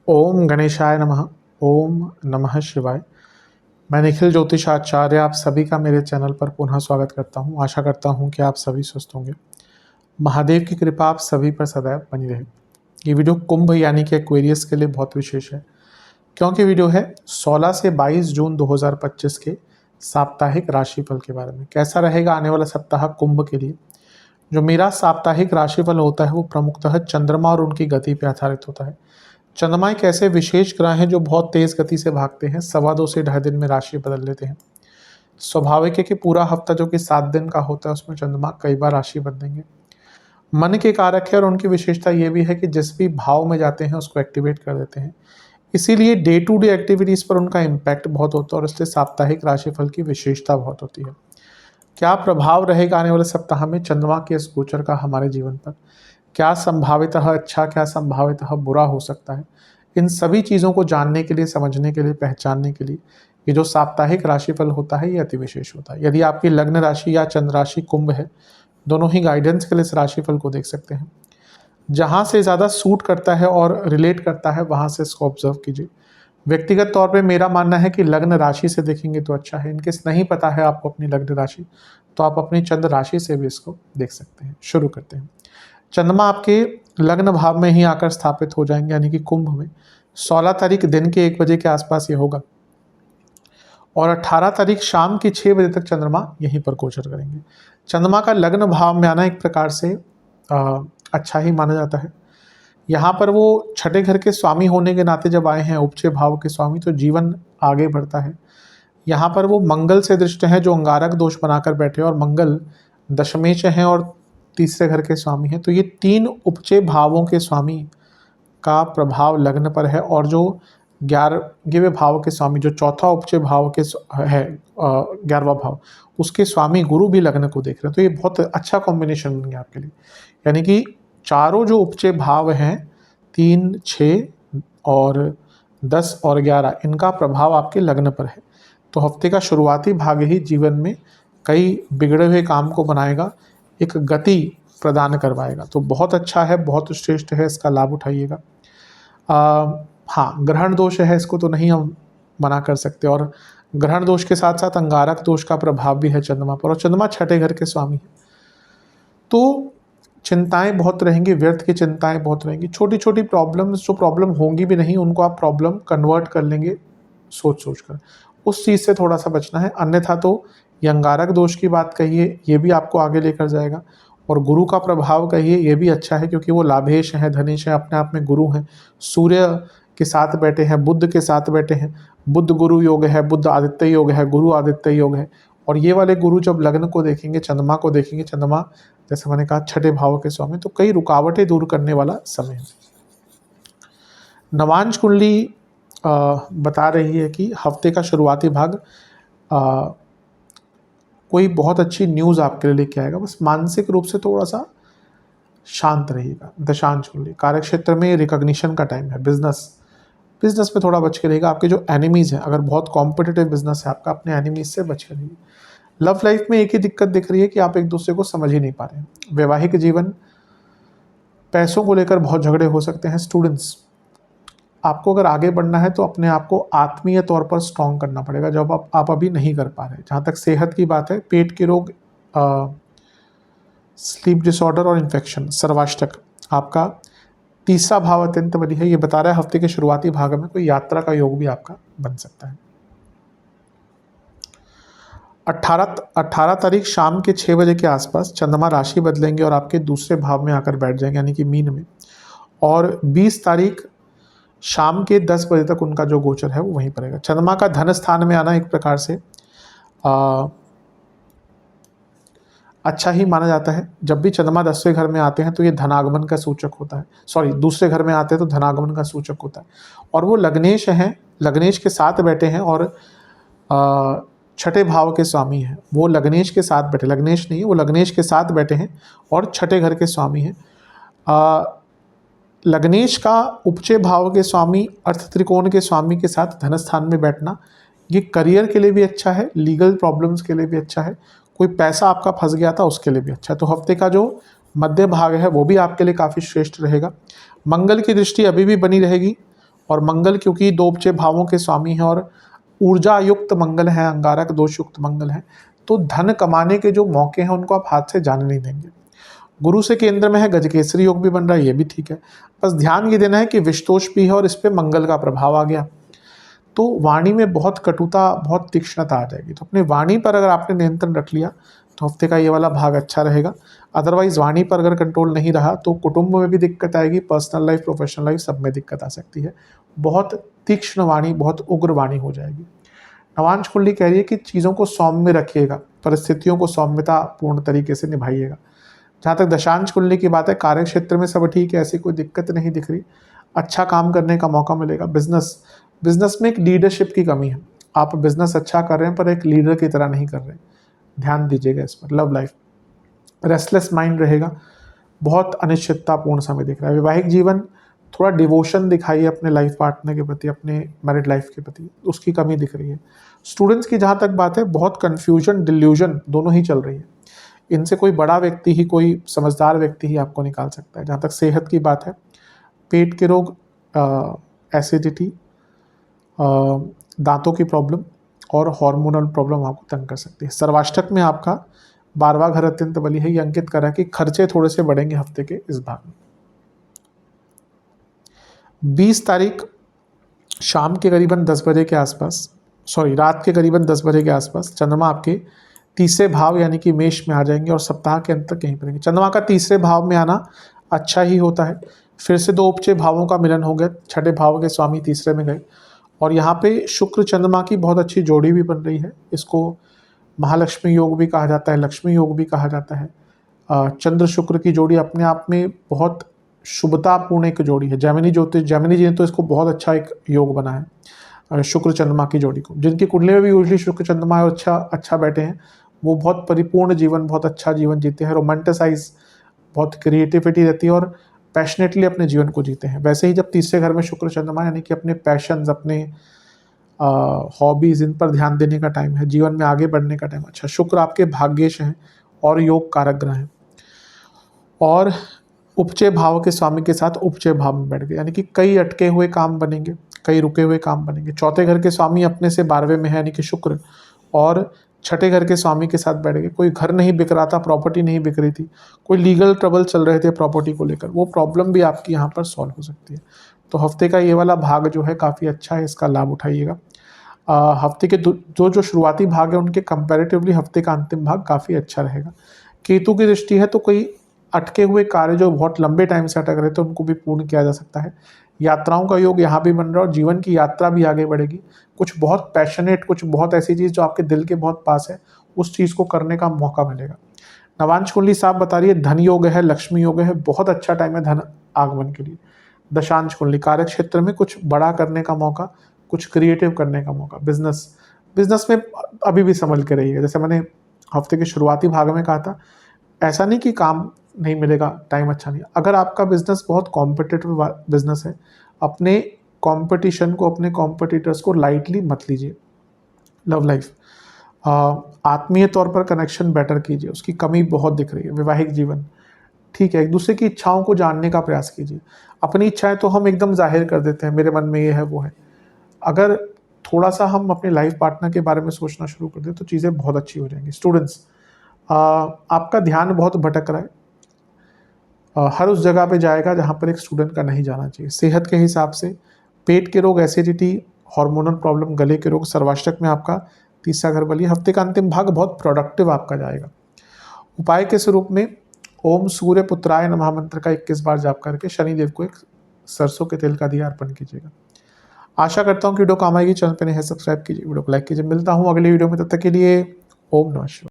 ओम गणेशाय नमः। ओम नमः शिवाय। मैं निखिल ज्योतिषाचार्य आप सभी का मेरे चैनल पर पुनः स्वागत करता हूं। आशा करता हूं कि आप सभी स्वस्थ होंगे। महादेव की कृपा आप सभी पर सदैव बनी रहे। ये वीडियो कुंभ यानी कि एक्वेरियस के लिए बहुत विशेष है, क्योंकि वीडियो है 16 से 22 जून 2025 के साप्ताहिक राशिफल के बारे में। कैसा रहेगा आने वाला सप्ताह कुंभ के लिए। जो मेरा साप्ताहिक राशिफल होता है वो प्रमुखतः चंद्रमा और उनकी गति पर आधारित होता है। चंद्रमा एक ऐसे विशेष ग्रह हैं जो बहुत तेज गति से भागते हैं, 2.25 से 2.5 दिन में राशि बदल लेते हैं। स्वाभाविक है कि पूरा हफ्ता जो कि 7 दिन का होता है उसमें चंद्रमा कई बार राशि बदलेंगे। मन के कारक है और उनकी विशेषता ये भी है कि जिस भी भाव में जाते हैं उसको एक्टिवेट कर देते हैं। इसीलिए डे टू डे एक्टिविटीज़ पर उनका इम्पैक्ट बहुत होता है और इसलिए साप्ताहिक राशिफल की विशेषता बहुत होती है। क्या प्रभाव रहेगा आने वाले सप्ताह में चंद्रमा के इस गोचर का हमारे जीवन पर? क्या संभावितः अच्छा, क्या संभावितः बुरा हो सकता है? इन सभी चीज़ों को जानने के लिए, समझने के लिए, पहचानने के लिए ये जो साप्ताहिक राशिफल होता है ये अति विशेष होता है। यदि आपकी लग्न राशि या चंद्र राशि कुंभ है, दोनों ही गाइडेंस के लिए इस राशिफल को देख सकते हैं। जहाँ से ज़्यादा सूट करता है और रिलेट करता है वहाँ से इसको ऑब्जर्व कीजिए। व्यक्तिगत तौर पे मेरा मानना है कि लग्न राशि से देखेंगे तो अच्छा है। इनकेस नहीं पता है आपको अपनी लग्न राशि, तो आप अपनी चंद्र राशि से भी इसको देख सकते हैं। शुरू करते हैं। चंद्रमा आपके लग्न भाव में ही आकर स्थापित हो जाएंगे, यानी कि कुंभ में 16 तारीख दिन के 1 बजे के आसपास ये होगा और 18 तारीख शाम के 6 बजे तक चंद्रमा यहीं पर गोचर करेंगे। चंद्रमा का लग्न भाव में आना एक प्रकार से अच्छा ही माना जाता है। यहाँ पर वो छठे घर के स्वामी होने के नाते जब आए हैं, उपचे भाव के स्वामी, तो जीवन आगे बढ़ता है। यहाँ पर वो मंगल से दृष्ट हैं जो अंगारक दोष बनाकर बैठे और मंगल दशमेश हैं और तीसरे घर के स्वामी हैं। तो ये 3 उपचे भावों के स्वामी का प्रभाव लग्न पर है और जो 11वें भाव के स्वामी, जो चौथा उपचे भाव के है 11वां भाव, उसके स्वामी गुरु भी लग्न को देख रहे हैं। तो ये बहुत अच्छा कॉम्बिनेशन बन गया आपके लिए। यानी कि चारों जो उपचे भाव हैं 3, 6 और 10 और 11, इनका प्रभाव आपके लग्न पर है। तो हफ्ते का शुरुआती भाग ही जीवन में कई बिगड़े हुए काम को बनाएगा, एक गति प्रदान करवाएगा। तो बहुत अच्छा है, बहुत श्रेष्ठ है, इसका लाभ उठाइएगा। हाँ, ग्रहण दोष है, इसको तो नहीं हम मना कर सकते और ग्रहण दोष के साथ साथ अंगारक दोष का प्रभाव भी है चंद्रमा पर और चंद्रमा छठे घर के स्वामी है। तो चिंताएं बहुत रहेंगी, व्यर्थ की चिंताएं बहुत रहेंगी। छोटी छोटी प्रॉब्लम्स, जो प्रॉब्लम होंगी भी नहीं, उनको आप प्रॉब्लम कन्वर्ट कर लेंगे सोच सोच कर। उस चीज़ से थोड़ा सा बचना है। अन्यथा तो ये अंगारक दोष की बात कहिए, ये भी आपको आगे लेकर जाएगा। और गुरु का प्रभाव कहिए, ये भी अच्छा है क्योंकि वो लाभेश हैं, धनेश हैं, अपने आप में गुरु हैं। सूर्य के साथ बैठे हैं, बुध के साथ बैठे हैं। बुध गुरु योग है, बुध आदित्य योग है, गुरु आदित्य योग है। और ये वाले गुरु जब लग्न को देखेंगे, चंद्रमा को देखेंगे, चंद्रमा जैसे मैंने कहा छठे भाव के स्वामी, तो कई रुकावटें दूर करने वाला समय है। नवांश कुंडली बता रही है कि हफ्ते का शुरुआती भाग कोई बहुत अच्छी न्यूज़ आपके लिए लेके आएगा। बस मानसिक रूप से थोड़ा सा शांत रहिएगा। दशांश कुंडली कार्य क्षेत्र में रिकॉग्निशन का टाइम है। बिजनेस में थोड़ा बच के रहिएगा। आपके जो एनिमीज़ हैं, अगर बहुत कॉम्पिटिटिव बिजनेस है आपका, अपने एनिमीज से बच के रहिए। लव लाइफ में एक ही दिक्कत दिख रही है कि आप एक दूसरे को समझ ही नहीं पा रहे हैं। वैवाहिक जीवन, पैसों को लेकर बहुत झगड़े हो सकते हैं। स्टूडेंट्स, आपको अगर आगे बढ़ना है तो अपने आप को आत्मीय तौर पर स्ट्रॉन्ग करना पड़ेगा, जब आप अभी नहीं कर पा रहे। जहाँ तक सेहत की बात है, पेट के रोग, स्लीप डिसऑर्डर और इन्फेक्शन, सर्वाष्टक, आपका तीसरा भाव अत्यंत बड़ी है। ये बता रहा है हफ्ते के शुरुआती भाग में कोई यात्रा का योग भी आपका बन सकता है। 18 तारीख शाम के 6 बजे के आसपास चंद्रमा राशि बदलेंगे और आपके दूसरे भाव में आकर बैठ जाएंगे, यानी कि मीन में। और 20 तारीख शाम के 10 बजे तक उनका जो गोचर है वो वहीं पर रहेगा। चंद्रमा का धन स्थान में आना एक प्रकार से अच्छा ही माना जाता है। जब भी चंद्रमा 10वें घर में आते हैं तो ये धनागमन का सूचक होता है। सॉरी, दूसरे घर में आते हैं तो धनागमन का सूचक होता है। और वो लग्नेश हैं, लग्नेश के साथ बैठे हैं और छठे भाव के स्वामी हैं। वो लग्नेश के साथ बैठे, लग्नेश नहीं है, वो लग्नेश के साथ बैठे हैं और छठे घर के स्वामी हैं। लग्नेश का उपचे भाव के स्वामी, अर्थ त्रिकोण के स्वामी के साथ धन स्थान में बैठना, ये करियर के लिए भी अच्छा है, लीगल प्रॉब्लम्स के लिए भी अच्छा है, कोई पैसा आपका फंस गया था उसके लिए भी अच्छा है। तो हफ्ते का जो मध्य भाग है वो भी आपके लिए काफ़ी श्रेष्ठ रहेगा। मंगल की दृष्टि अभी भी बनी रहेगी, और मंगल क्योंकि दो उपजे भावों के स्वामी हैं और ऊर्जा युक्त मंगल है, अंगारक दोष युक्त मंगल है, तो धन कमाने के जो मौके हैं उनको आप हाथ से जाने नहीं देंगे। गुरु से केंद्र में है, गजकेसरी योग भी बन रहा है, ये भी ठीक है। बस ध्यान ये देना है कि विषतोष भी है और इस पर मंगल का प्रभाव आ गया तो वाणी में बहुत कटुता, बहुत तीक्ष्णता आ जाएगी। तो अपनी वाणी पर अगर आपने नियंत्रण रख लिया तो हफ्ते का ये वाला भाग अच्छा रहेगा। अदरवाइज वाणी पर अगर कंट्रोल नहीं रहा तो कुटुंब में भी दिक्कत आएगी, पर्सनल लाइफ, प्रोफेशनल लाइफ सब में दिक्कत आ सकती है। बहुत तीक्ष्ण वाणी, बहुत उग्र वाणी हो जाएगी। नवांश कुंडली कह रही है कि चीज़ों को सौम्य रखिएगा, परिस्थितियों को सौम्यता पूर्ण तरीके से निभाइएगा। जहाँ तक दशांश कुंडली की बात है, कार्य क्षेत्र में सब ठीक है, ऐसी कोई दिक्कत नहीं दिख रही, अच्छा काम करने का मौका मिलेगा। बिजनेस में एक लीडरशिप की कमी है, आप बिजनेस अच्छा कर रहे हैं पर एक लीडर की तरह नहीं कर रहे, ध्यान दीजिएगा इस पर। लव लाइफ रेस्टलेस माइंड रहेगा, बहुत अनिश्चिततापूर्ण समय दिख रहा है। वैवाहिक जीवन थोड़ा डिवोशन दिखाइए अपने लाइफ पार्टनर के प्रति, अपने मैरिड लाइफ के प्रति, उसकी कमी दिख रही है। स्टूडेंट्स की जहाँ तक बात है, बहुत कन्फ्यूजन, डिल्यूजन दोनों ही चल रही है। इनसे कोई बड़ा व्यक्ति ही, कोई समझदार व्यक्ति ही आपको निकाल सकता है। जहाँ तक सेहत की बात है, पेट के रोग, एसिडिटी, दांतों की प्रॉब्लम और हार्मोनल प्रॉब्लम आपको तंग कर सकती है। सर्वाष्टक में आपका 12वां घर अत्यंत बली है, ये अंकित करा कि खर्चे थोड़े से बढ़ेंगे हफ्ते के इस भाग में। 20 तारीख शाम के करीबन 10 बजे के आसपास, रात के करीबन 10 बजे के आसपास चंद्रमा आपके तीसरे भाव यानी कि मेष में आ जाएंगे और सप्ताह के अंत तक यहीं पर रहेंगे। चंद्रमा का तीसरे भाव में आना अच्छा ही होता है। फिर से दो उपचय भावों का मिलन हो गया, छठे भाव के स्वामी तीसरे में गए और यहाँ पे शुक्र चंद्रमा की बहुत अच्छी जोड़ी भी बन रही है। इसको महालक्ष्मी योग भी कहा जाता है, लक्ष्मी योग भी कहा जाता है। चंद्र शुक्र की जोड़ी अपने आप में बहुत शुभतापूर्ण एक जोड़ी है। जैमिनी जी ने तो इसको बहुत अच्छा एक योग बना है शुक्र चंद्रमा की जोड़ी को। जिनकी कुंडली में भी यूजली शुक्र चंद्रमा अच्छा बैठे हैं, वो बहुत परिपूर्ण जीवन, बहुत अच्छा जीवन जीते हैं, रोमांटिसाइज, बहुत क्रिएटिविटी रहती है और पैशनेटली अपने जीवन को जीते हैं। वैसे ही जब तीसरे घर में शुक्र चंद्रमा यानी कि अपने पैशंस, अपने हॉबीज़, इन पर ध्यान देने का टाइम है, जीवन में आगे बढ़ने का टाइम। अच्छा, शुक्र आपके भाग्येश हैं और योग कारक ग्रह हैं और उपचय भाव के स्वामी के साथ उपचय भाव में बैठ गए, यानी कि कई अटके हुए काम बनेंगे, कई रुके हुए काम बनेंगे। चौथे घर के स्वामी अपने से 12वें में है यानी कि शुक्र, और छठे घर के स्वामी के साथ बैठ गए। कोई घर नहीं बिक रहा था, प्रॉपर्टी नहीं बिक रही थी, कोई लीगल ट्रबल चल रहे थे प्रॉपर्टी को लेकर, वो प्रॉब्लम भी आपकी यहाँ पर सॉल्व हो सकती है। तो हफ्ते का ये वाला भाग जो है काफ़ी अच्छा है, इसका लाभ उठाइएगा। हफ्ते के जो शुरुआती भाग है उनके कंपैरेटिवली हफ्ते का अंतिम भाग काफ़ी अच्छा रहेगा। केतु की दृष्टि है तो कोई अटके हुए कार्य जो बहुत लंबे टाइम से अटक रहे थे उनको भी पूर्ण किया जा सकता है। यात्राओं का योग यहाँ भी बन रहा है और जीवन की यात्रा भी आगे बढ़ेगी। कुछ बहुत पैशनेट, कुछ बहुत ऐसी चीज़ जो आपके दिल के बहुत पास है, उस चीज़ को करने का मौका मिलेगा। नवांश कुंडली साहब बता रही है धन योग है, लक्ष्मी योग है, बहुत अच्छा टाइम है धन आगमन के लिए। दशांश कुंडली कार्य क्षेत्र में कुछ बड़ा करने का मौका, कुछ क्रिएटिव करने का मौका। बिजनेस में अभी भी संभल के रहिएगा। जैसे मैंने हफ्ते के शुरुआती भाग में कहा था, ऐसा नहीं कि काम नहीं मिलेगा, टाइम अच्छा नहीं। अगर आपका बिजनेस बहुत कॉम्पिटिटिव बिजनेस है, अपने कंपटीशन को, अपने कॉम्पिटिटर्स को लाइटली मत लीजिए। लव लाइफ, आत्मीय तौर पर कनेक्शन बेटर कीजिए, उसकी कमी बहुत दिख रही है। वैवाहिक जीवन ठीक है, एक दूसरे की इच्छाओं को जानने का प्रयास कीजिए। अपनी इच्छाएं तो हम एकदम जाहिर कर देते हैं, मेरे मन में ये है वो है। अगर थोड़ा सा हम अपने लाइफ पार्टनर के बारे में सोचना शुरू कर दें तो चीज़ें बहुत अच्छी हो जाएंगी। स्टूडेंट्स, आपका ध्यान बहुत भटक रहा है, हर उस जगह पे जाएगा जहाँ पर एक स्टूडेंट का नहीं जाना चाहिए। सेहत के हिसाब से पेट के रोग, एसिडिटी, हार्मोनल प्रॉब्लम, गले के रोग, सर्वाष्टक में आपका तीसरा घर बलिए। हफ्ते का अंतिम भाग बहुत प्रोडक्टिव आपका जाएगा। उपाय के स्वरूप में ओम सूर्य पुत्राय नमः मंत्र का 21 बार जाप करके शनिदेव को एक सरसों के तेल का दिया अर्पण कीजिएगा। आशा करता हूँ कि वीडियो काम आएगी। चैनल पर नहीं है सब्सक्राइब कीजिए, वीडियो को लाइक कीजिए। मिलता हूँ अगली वीडियो में, तब तक के लिए ओम नमः शिवाय।